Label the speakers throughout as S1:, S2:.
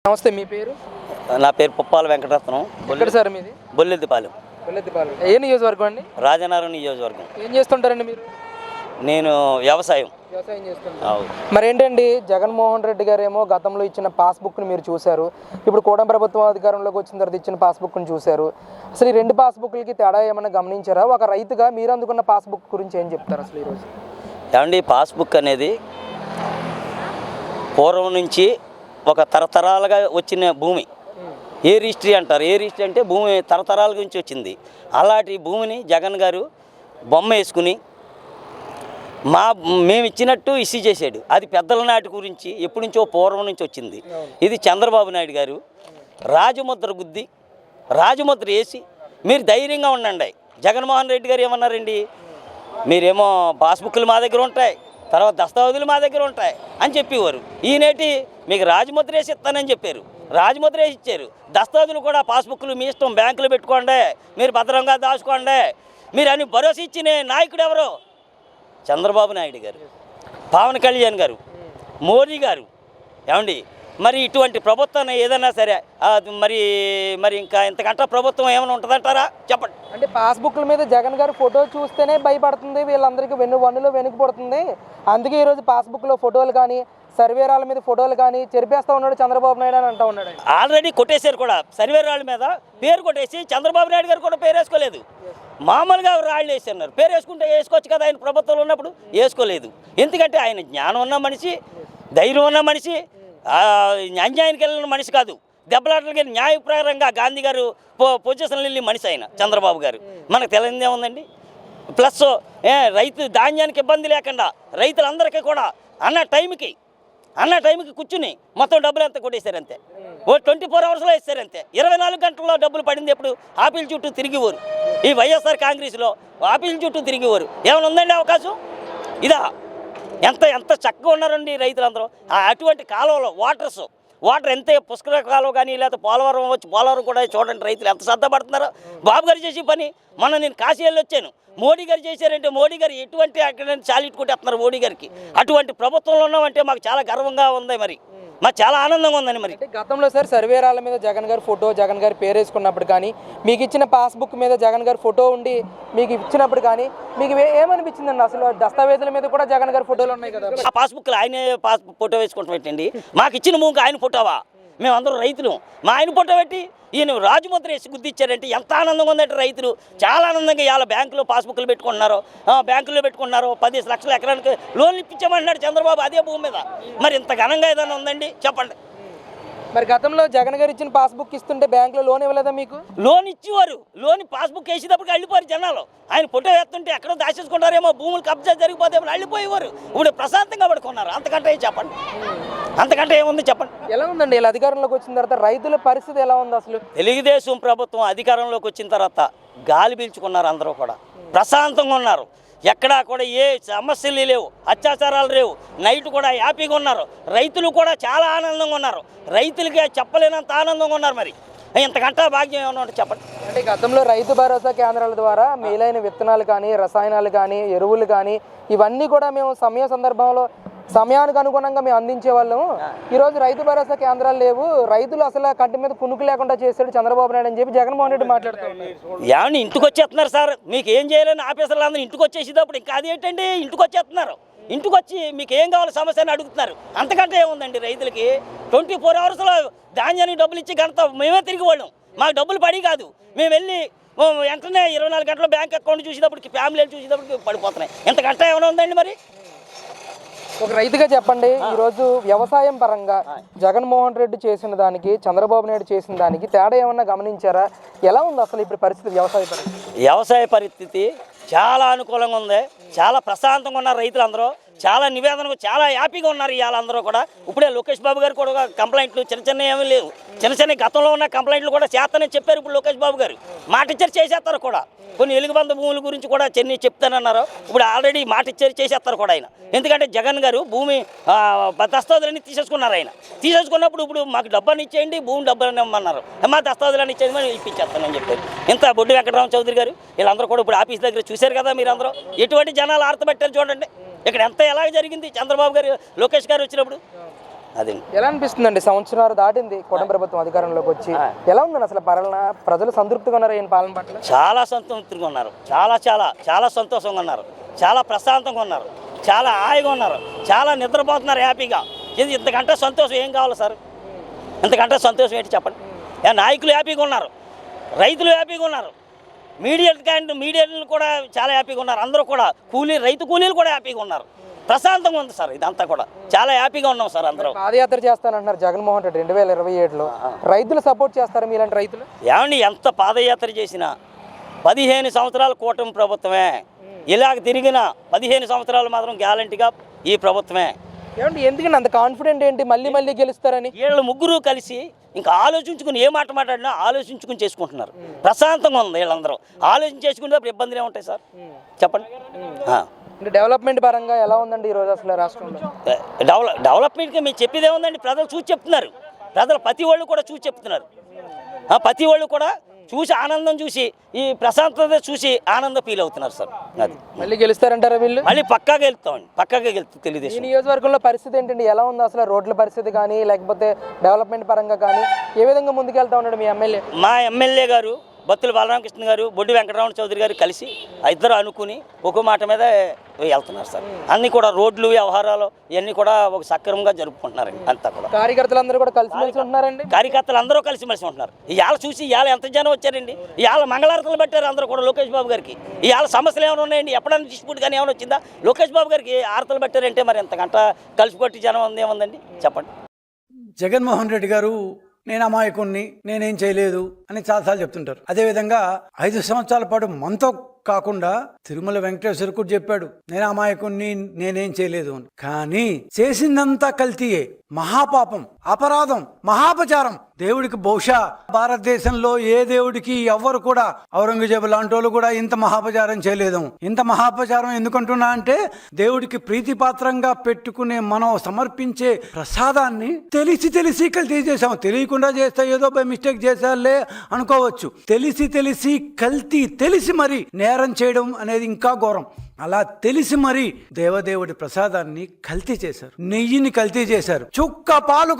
S1: నమస్తే మీ పేరు?
S2: నా పేరు పుప్పాల వెంకటరత్నం.
S1: ఎక్కడ సార్ మీది?
S2: బొల్లెద్దిపాలెం.
S1: బొల్లెద్దిపాలెం ఏ నియోజకవర్గం అండి?
S2: రాజనగరం నియోజకవర్గం.
S1: ఏం చేస్తుంటారండి మీరు?
S2: నేను వ్యవసాయం
S1: చేస్తుంటారు. మరి ఏంటండి, జగన్మోహన్ రెడ్డి గారు ఏమో గతంలో ఇచ్చిన పాస్బుక్ని మీరు చూశారు, ఇప్పుడు కూటమి ప్రభుత్వం అధికారంలోకి వచ్చిన తర్వాత ఇచ్చిన పాస్బుక్ని చూశారు. అసలు ఈ రెండు పాస్బుక్లకి తేడా ఏమైనా గమనించారా? ఒక రైతుగా మీరు అందుకున్న పాస్బుక్ గురించి ఏం చెప్తారు అసలు ఈరోజు?
S2: ఏమండి, పాస్బుక్ అనేది పూర్వం నుంచి ఒక తరతరాలుగా వచ్చిన భూమి. ఏ రిజిస్ట్రీ అంటారు. ఏ రిజిస్ట్రీ అంటే భూమి తరతరాల నుంచి వచ్చింది. అలాంటి భూమిని జగన్ గారు బొమ్మ వేసుకుని మేము ఇచ్చినట్టు ఇష్యూ చేశాడు. అది పెద్దల నాటి గురించి ఎప్పటి నుంచో పూర్వం నుంచి వచ్చింది. ఇది చంద్రబాబు నాయుడు గారు రాజముద్ర గుద్ది రాజముద్ర వేసి మీరు ధైర్యంగా ఉండండి. జగన్మోహన్ రెడ్డి గారు ఏమన్నారండి, మీరేమో పాస్బుక్లు మా దగ్గర ఉంటాయి, తర్వాత దస్తావేజులు మా దగ్గర ఉంటాయి అని చెప్పేవారు. ఈనేటి మీకు రాజముద్ర వేసి ఇస్తానని చెప్పారు. రాజముద్ర వేసి ఇచ్చారు. దస్తావేజులు కూడా పాస్బుక్లు మీ ఇష్టం, బ్యాంకులో పెట్టుకోండి, మీరు భద్రంగా దాచుకోండి మీరు అని భరోసా ఇచ్చిన నాయకుడు ఎవరు? చంద్రబాబు నాయుడు గారు, పవన్ కళ్యాణ్ గారు, మోదీ గారు. ఏమండి, మరి ఇటువంటి ప్రభుత్వాన్ని ఏదైనా సరే మరి మరి ఇంకా ఇంతకంటే ప్రభుత్వం ఏమైనా ఉంటుందంటారా? చెప్పండి.
S1: అంటే పాస్బుక్ల మీద జగన్ గారి ఫోటో చూస్తేనే భయపడుతుంది, వీళ్ళందరికీ వన్నులో వెనుకపడుతుంది. అందుకే ఈరోజు పాస్బుక్లో ఫోటోలు కానీ సర్వేరాల మీద ఫోటోలు కానీ చెరిపేస్తూ ఉన్నాడు చంద్రబాబు నాయుడు అని అంటూ ఉన్నాడు.
S2: ఆల్రెడీ కొట్టేశారు కూడా, సర్వేరాళ్ళ మీద పేరు కొట్టేసి చంద్రబాబు నాయుడు గారు కూడా పేరు వేసుకోలేదు. మామూలుగా రాళ్ళు వేస్తున్నారు. పేరు వేసుకుంటే వేసుకోవచ్చు కదా, ఆయన ప్రభుత్వంలో ఉన్నప్పుడు వేసుకోలేదు. ఎందుకంటే ఆయన జ్ఞానం ఉన్న మనిషి, ధైర్యం ఉన్న మనిషి, అన్యాయానికి వెళ్ళిన మనిషి కాదు. దెబ్బలాటలకి న్యాయప్రకారంగా గాంధీ గారు పొజిషన్లు వెళ్ళి మనిషి ఆయన చంద్రబాబు గారు. మనకు తెలియదే ఉందండి. ప్లస్ రైతు ధాన్యానికి ఇబ్బంది లేకుండా రైతులందరికీ కూడా అన్న టైంకి కూర్చుని మొత్తం డబ్బులు అంతా కొట్టేశారంతే. ఓ 24 అవర్స్లో వేస్తారంతే. 24 గంటల్లో డబ్బులు పడింది. ఎప్పుడు ఆపిల్ చుట్టూ తిరిగివారు. ఈ వైఎస్ఆర్ కాంగ్రెస్లో ఆపిల్ చుట్టూ తిరిగివారు. ఏమైనా ఉందండి అవకాశం? ఇదా? ఎంత చక్కగా ఉన్నారండి రైతులందరూ. అటువంటి కాలువలో వాటర్ ఎంత పుష్కర కాలువ కానీ లేకపోతే పోలవరం కూడా చూడండి, రైతులు ఎంత శ్రద్ధ పడుతున్నారో. బాబు గారు చేసే పని, మొన్న నేను కాశీ వెళ్ళి వచ్చాను. మోడీ గారు చేశారంటే మోడీ గారు ఎటువంటి అక్కడ చాలిట్ కొట్టేస్తున్నారు మోడీ గారికి. అటువంటి ప్రభుత్వంలో ఉన్నామంటే మాకు చాలా గర్వంగా ఉంది, మరి మాకు చాలా ఆనందంగా ఉందని. మరి
S1: గతంలో సార్ సర్వేరాల మీద జగన్ గారి ఫోటో, జగన్ గారి పేరు వేసుకున్నప్పుడు కానీ, మీకు ఇచ్చిన పాస్బుక్ మీద జగన్ గారి ఫోటో ఉండి మీకు ఇచ్చినప్పుడు కానీ మీకు ఏమనిపించిందండి? అసలు దస్తావేజుల మీద కూడా జగన్ గారి ఫోటోలు ఉన్నాయి కదా.
S2: ఆ పాస్బుక్లో ఆయనే ఫోటో వేసుకుంటాం పెట్టండి. మాకు ఇచ్చిన మూక ఆయన ఫోటోవా? మేమందరం రైతులు. మా ఆయన ఫోటో పెట్టి ఈయన రాజముద్ర వేసి గుద్దిచ్చారంటే ఎంత ఆనందంగా ఉందంటే రైతులు చాలా ఆనందంగా ఇవాళ బ్యాంకులో పాస్బుక్లు పెట్టుకున్నారు, బ్యాంకుల్లో పెట్టుకున్నారు. 10 లక్షల ఎకరానికి లోన్లు ఇప్పించామన్నాడు చంద్రబాబు అదే భూమి మీద. మరి ఇంత ఘనంగా ఏదైనా ఉందండి? చెప్పండి.
S1: మరి గతంలో జగన్ గారు ఇచ్చిన పాస్బుక్ ఇస్తుంటే బ్యాంకులో లోన్ ఇవ్వలేదా మీకు?
S2: లోన్ ఇచ్చేవారు. లోన్ పాస్బుక్ వేసేటప్పటికి వెళ్ళిపోయారు జనాలు. ఆయన ఫోటో వేస్తుంటే ఎక్కడో దాచేసుకుంటారేమో, భూములు కబ్జా జరిగిపోతే వెళ్ళిపోయేవారు. ఇప్పుడు ప్రశాంతంగా పడుకున్నారు. అంతకంటే చెప్పండి, అంతకంటే ఏముంది చెప్పండి.
S1: ఎలా ఉందండి ఇలా అధికారంలోకి వచ్చిన తర్వాత రైతుల పరిస్థితి ఎలా ఉంది అసలు?
S2: తెలుగుదేశం ప్రభుత్వం అధికారంలోకి వచ్చిన తర్వాత గాలి పీల్చుకున్నారు. అందరూ కూడా ప్రశాంతంగా ఉన్నారు. ఎక్కడా కూడా ఏ సమస్యలు లేవు, అత్యాచారాలు లేవు. నైట్ కూడా హ్యాపీగా ఉన్నారు. రైతులు కూడా చాలా ఆనందంగా ఉన్నారు. రైతులకి చెప్పలేనంత ఆనందంగా ఉన్నారు. మరి ఇంతకంటే భాగ్యం ఏమన్నా ఉంటే చెప్పండి.
S1: అంటే గతంలో రైతు భరోసా కేంద్రాల ద్వారా మేలైన విత్తనాలు కానీ, రసాయనాలు కానీ, ఎరువులు కానీ ఇవన్నీ కూడా మేము సందర్భంలో సమయానికి అనుగుణంగా మేము అందించే వాళ్ళము. ఈరోజు రైతు భరోసా కేంద్రాలు లేవు, రైతులు అసలు కంటి మీద కునుకు లేకుండా చేశాడు చంద్రబాబు నాయుడు అని చెప్పి జగన్మోహన్ రెడ్డి మాట్లాడుతున్నారు.
S2: ఏమన్నా ఇంటికి వచ్చేస్తున్నారు సార్, మీకు ఏం చేయాలని ఆఫీసర్లు అందరూ ఇంటికి వచ్చేసేటప్పుడు ఇంకా అదేంటండి, ఇంటికి వచ్చేస్తున్నారు. ఇంటికి వచ్చి మీకు ఏం కావాలి సమస్య అని అడుగుతున్నారు. అంతకంటే ఏముందండి రైతులకి? 24 అవర్స్లో ధాన్యానికి డబ్బులు ఇచ్చి గంట మేమే తిరిగి వాళ్ళం. మాకు డబ్బులు పడి కాదు, మేము వెళ్ళి వెంటనే 24 గంటల బ్యాంక్ అకౌంట్ చూసేటప్పటికి, ఫ్యామిలీలు చూసేటప్పటికి పడిపోతున్నాయి. ఇంతకంటే ఏమైనా ఉందండి? మరి
S1: ఒక రైతుగా చెప్పండి, ఈరోజు వ్యవసాయం పరంగా జగన్మోహన్ రెడ్డి చేసిన దానికి, చంద్రబాబు నాయుడు చేసిన దానికి తేడా ఏమన్నా గమనించారా? ఎలా ఉంది అసలు ఇప్పుడు పరిస్థితి?
S2: వ్యవసాయ పరిస్థితి చాలా అనుకూలంగా ఉంది. చాలా ప్రశాంతంగా ఉన్నారు రైతులందరూ. చాలా నివేదనకు చాలా హ్యాపీగా ఉన్నారు ఇవాళ అందరూ కూడా. ఇప్పుడే లోకేష్ బాబు గారు కూడా కంప్లైంట్లు చిన్న ఏమీ లేవు. చిన్న గతంలో ఉన్న కంప్లైంట్లు కూడా చేస్తానని చెప్పారు. ఇప్పుడు లోకేష్ బాబు గారు మాట ఇచ్చారు, చేసేస్తారు కూడా. కొన్ని ఎలుగుబంద భూముల గురించి కూడా చెప్తానన్నారు. ఇప్పుడు ఆల్రెడీ మాట ఇచ్చారు, చేసేస్తారు కూడా ఆయన. ఎందుకంటే జగన్ గారు భూమి దస్తావేజులన్నీ తీసేసుకున్నారు. ఆయన తీసేసుకున్నప్పుడు ఇప్పుడు మాకు డబ్బాని ఇచ్చేయండి, భూమి డబ్బాని ఇవ్వమన్నారు. మా దస్తావేజులన్నీ ఇచ్చేది మరి ఇప్పించేస్తానని చెప్పారు. ఇంత బొడ్డు వెంకటరామ చౌదరి గారు వీళ్ళందరూ కూడా ఇప్పుడు ఆఫీస్ దగ్గర చూశారు కదా మీరు అందరూ. ఎటువంటి జనాలు ఆర్తపెట్టారు చూడండి. ఇక్కడ ఎంత ఎలాగ జరిగింది చంద్రబాబు గారు, లోకేష్ గారు వచ్చినప్పుడు. అదే.
S1: ఎలా అనిపిస్తుందండి? సంవత్సరాలు దాటింది కూటమి ప్రభుత్వం అధికారంలోకి వచ్చి. ఎలా ఉందండి అసలు పాలన? ప్రజలు సంతృప్తిగా ఉన్నారు ఈయన పాలన పట్ల?
S2: చాలా సంతృప్తిగా ఉన్నారు, చాలా చాలా చాలా సంతోషంగా ఉన్నారు, చాలా ప్రశాంతంగా ఉన్నారు, చాలా హాయిగా ఉన్నారు, చాలా నిద్రపోతున్నారు హ్యాపీగా. ఇంతకంటే సంతోషం ఏం కావాలి సార్? ఇంతకంటే సంతోషం ఏంటి చెప్పండి? నాయకులు హ్యాపీగా ఉన్నారు, రైతులు హ్యాపీగా ఉన్నారు, మీడియాలు కూడా చాలా హ్యాపీగా ఉన్నారు, అందరూ కూడా రైతు కూలీలు కూడా హ్యాపీగా ఉన్నారు. ప్రశాంతంగా ఉంది సార్, ఇదంతా కూడా చాలా హ్యాపీగా ఉన్నాం సార్ అందరూ.
S1: పాదయాత్ర చేస్తానంటున్నారు జగన్మోహన్ రెడ్డి 2027లో. రైతులు సపోర్ట్ చేస్తారు మీలాంటి రైతులు?
S2: ఏమండి, ఎంత పాదయాత్ర చేసినా 15 సంవత్సరాల కూటమి ప్రభుత్వమే. ఇలాగ తిరిగిన 15 సంవత్సరాలు మాత్రం గ్యారంటీగా ఈ ప్రభుత్వమే.
S1: ఏమండి ఎందుకంటే అంత కాన్ఫిడెంట్ ఏంటి మళ్ళీ మళ్ళీ గెలుస్తారని?
S2: వీళ్ళు ముగ్గురు కలిసి ఇంకా ఆలోచించుకుని ఏ మాట మాట్లాడినా ఆలోచించుకుని చేసుకుంటున్నారు. ప్రశాంతంగా ఉంది వీళ్ళందరూ. ఆలోచన చేసుకునేటప్పుడు ఇబ్బందులు ఏముంటాయి సార్ చెప్పండి?
S1: అంటే డెవలప్మెంట్ పరంగా ఎలా ఉందండి ఈరోజు అసలు రాష్ట్రంలో?
S2: డెవలప్మెంట్గా మేము చెప్పేది ఏముందండి? ప్రజలు చూసి చెప్తున్నారు, ప్రజలు ప్రతి వాళ్ళు కూడా చూసి చెప్తున్నారు. ప్రతి వాళ్ళు కూడా చూసి ఆనందం చూసి ఈ ప్రశాంతత చూసి ఆనందం ఫీల్ అవుతున్నారు సార్. అది
S1: మళ్ళీ గెలుస్తారంటారా వీళ్ళు?
S2: మళ్ళీ పక్కాగా వెళ్తామండి, పక్కాగా వెళ్తాం తెలుగుదేశం.
S1: ఈ నియోజకవర్గంలో పరిస్థితి ఏంటండి? ఎలా ఉంది అసలు రోడ్ల పరిస్థితి కానీ లేకపోతే డెవలప్మెంట్ పరంగా కానీ ఏ విధంగా ముందుకెళ్తా ఉన్నాడు మీ ఎమ్మెల్యే?
S2: మా ఎమ్మెల్యే గారు బత్తుల బాలరామకృష్ణ గారు, బొడ్డి వెంకటరమణ చౌదరి గారు కలిసి ఇద్దరు అనుకుని ఒక మాట మీద వెళ్తున్నారు సార్. అన్నీ కూడా రోడ్లు వ్యవహారాలు ఇవన్నీ కూడా ఒక సక్రమంగా జరుపుకుంటున్నారండి. అంతా కూడా
S1: కార్యకర్తలు అందరూ కూడా కలిసిమెలిసి ఉంటున్నారండి.
S2: కార్యకర్తలు అందరూ కలిసిమెలిసి ఉంటున్నారు. ఇవాళ చూసి ఇవాళ ఎంత జనం వచ్చారండి. ఇవాళ మంగళారతలు పెట్టారు అందరూ కూడా లోకేష్ బాబు గారికి. ఇవాళ సమస్యలు ఏమైనా ఉన్నాయండి? ఎప్పుడైనా డిస్ప్యూట్ కానీ ఏమైనా వచ్చిందా? లోకేష్ బాబు గారికి ఆరతలు పెట్టారంటే మరి ఎంతకంట కలిసిపట్టి జనం ఏముందండి చెప్పండి?
S3: జగన్మోహన్ రెడ్డి గారు నేను అమాయకుణ్ణి, నేనేం చేయలేదు అని చాలాసార్లు చెప్తుంటారు. అదేవిధంగా 5 సంవత్సరాల పాటు మనతో కాకుండా తిరుమల వెంకటేశ్వర కూడా చెప్పాడు నేను అమాయకుణ్ణి, నేనేం చేయలేదు అని. కానీ చేసిందంతా కల్తీయే, మహాపాపం, అపరాధం, మహాపచారం. దేవుడికి బహుశా భారతదేశంలో ఏ దేవుడికి ఎవ్వరు కూడా, ఔరంగజేబు లాంటి వాళ్ళు కూడా ఇంత మహాపచారం చేయలేదు. ఇంత మహాపచారం ఎందుకంటున్నా అంటే దేవుడికి ప్రీతిపాత్రంగా పెట్టుకునే మనం సమర్పించే ప్రసాదాన్ని తెలిసి కల్తీ చేసాం. తెలియకుండా చేస్తే ఏదో బై మిస్టేక్ చేశాలే అనుకోవచ్చు. తెలిసి కల్తీ, తెలిసి మరి నేరం చేయడం అనేది ఇంకా ఘోరం. అలా తెలిసి మరి దేవదేవుడి ప్రసాదాన్ని కల్తీ చేశారు, నెయ్యిని కల్తీ చేశారు. చుక్క పాలు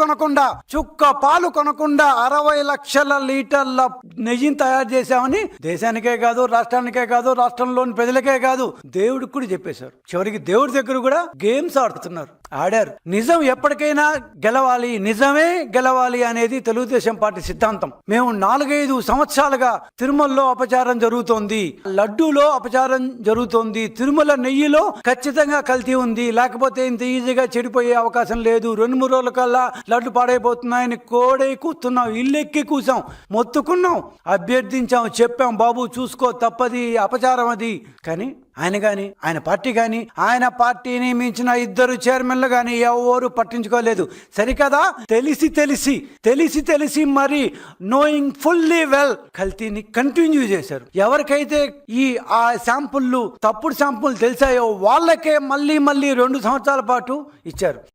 S3: కొనకుండా 60 లక్షల లీటర్ల నెయ్యిని తయారు చేశామని దేశానికే కాదు, రాష్ట్రానికే కాదు, రాష్ట్రంలోని ప్రజలకే కాదు, దేవుడికి కూడా చెప్పేశారు. చివరికి దేవుడి దగ్గర కూడా గేమ్స్ ఆడారు. నిజం ఎప్పటికైనా గెలవాలి, నిజమే గెలవాలి అనేది తెలుగుదేశం పార్టీ సిద్ధాంతం. మేము 4-5 సంవత్సరాలుగా తిరుమలలో అపచారం జరుగుతోంది, లడ్డూలో అపచారం జరుగుతోంది, తిరుమల నెయ్యిలో ఖచ్చితంగా కల్తీ ఉంది, లేకపోతే ఇంత ఈజీగా చెడిపోయే అవకాశం లేదు, 2-3 రోజుల కల్లా లడ్డు పాడైపోతున్నాయని కోడై కూర్చున్నాం, ఇల్లెక్కి కూసాం, మొత్తుకున్నాం, అభ్యర్థించాం, చెప్పాం బాబు చూసుకో తప్పది, అపచారం అది. కానీ ఆయన కానీ, ఆయన పార్టీ కానీ, ఆయన పార్టీని మించిన 2 చైర్మన్లు కానీ ఎవరు పట్టించుకోలేదు. సరికదా? తెలిసి మరి నోయింగ్ ఫుల్లీ వెల్ కల్తీని కంటిన్యూ చేశారు. ఎవరికైతే ఆ శాంపుళ్ళు, తప్పుడు శాంపుల్ తెలిసాయో వాళ్ళకే మళ్ళీ 2 సంవత్సరాల పాటు ఇచ్చారు.